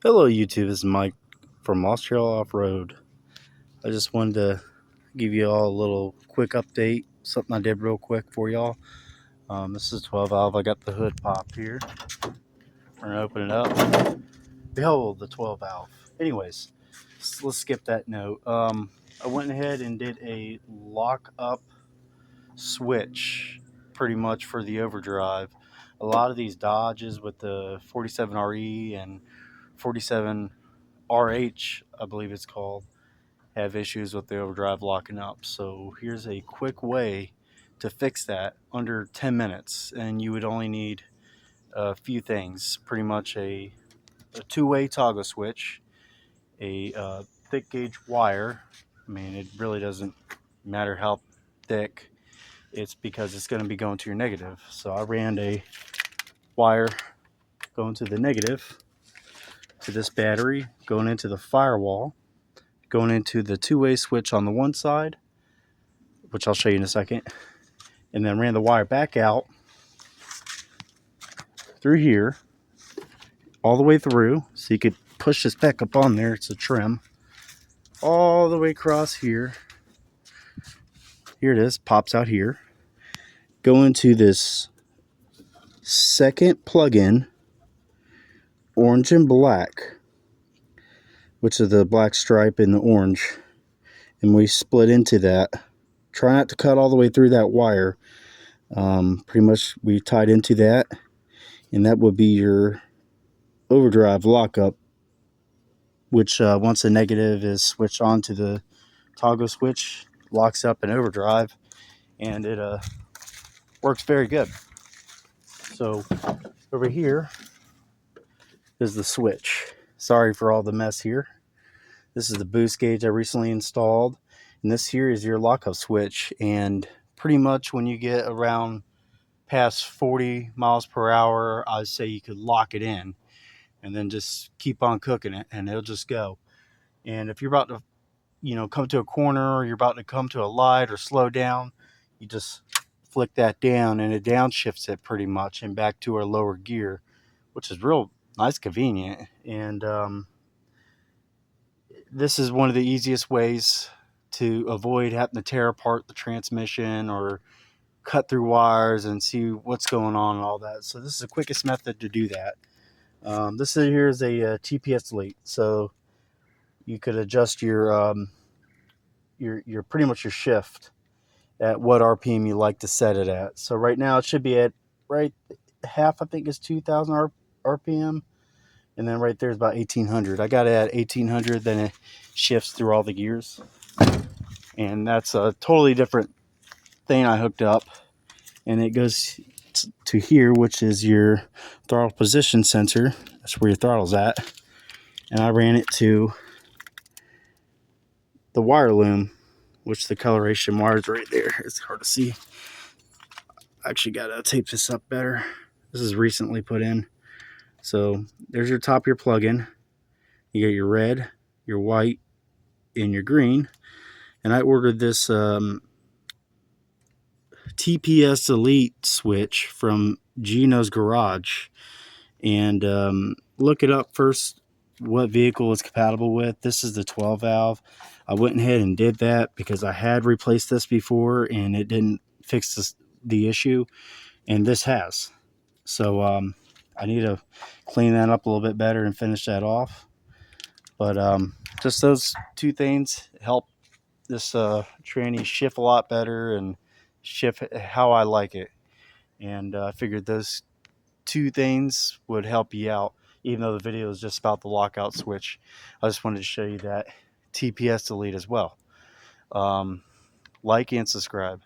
Hello YouTube, this is Mike from Lost Trail Off-Road. I just wanted to give you all a little quick update, something I did real quick for y'all. This is 12 valve. I got the hood popped here. We're gonna open it up. Behold, the 12 valve. Anyways, let's skip that note. I went ahead and did a lock-up switch pretty much for the overdrive. A lot of these Dodges with the 47RE and 47 RH, I believe it's called, have issues with the overdrive locking up. So here's a quick way to fix that under 10 minutes, and you would only need a few things. Pretty much a two-way toggle switch, a thick gauge wire. I mean, it really doesn't matter how thick, it's because it's going to be going to your negative. So I ran a wire going to the negative, to this battery, going into the firewall, going into the two-way switch on the one side, which I'll show you in a second, and then ran the wire back out through here, all the way through, so you could push this back up on there. It's a trim, all the way across here. Here it is, pops out here. Go into this second plug-in, orange and black, which is the black stripe and the orange, and we split into that. Try not to cut all the way through that wire. Pretty much we tied into that, and that would be your overdrive lockup, which once the negative is switched on to the toggle switch, locks up in overdrive, and it works very good. So over here is the switch. Sorry for all the mess here. This is the boost gauge I recently installed, and this here is your lockup switch. And pretty much when you get around past 40 miles per hour, I'd say you could lock it in and then just keep on cooking it, and it'll just go. And if you're about to, come to a corner, or you're about to come to a light or slow down, you just flick that down, and it downshifts it pretty much and back to our lower gear, which is real nice, convenient. And this is one of the easiest ways to avoid having to tear apart the transmission or cut through wires and see what's going on and all that. So this is the quickest method to do that. This here is a TPS delete, so you could adjust your pretty much your shift at what RPM you like to set it at. So right now it should be at right half, I think is 2,000 RPM, and then right there is about 1,800. I got it at 1,800, then it shifts through all the gears, and that's a totally different thing I hooked up, and it goes to here, which is your throttle position sensor. That's where your throttle's at. And I ran it to the wire loom, which the coloration wire is right there. It's hard to see. I actually gotta tape this up better. This is recently put in. So there's your top of your plug-in. You got your red, your white, and your green. And I ordered this TPS Elite switch from Gino's Garage, and look it up first what vehicle it's compatible with. This is the 12 valve. I went ahead and did that because I had replaced this before and it didn't fix the issue, and this has. So I need to clean that up a little bit better and finish that off. But just those two things help this tranny shift a lot better and shift how I like it. And I figured those two things would help you out, even though the video is just about the lockout switch. I just wanted to show you that TPS delete as well. Like and subscribe.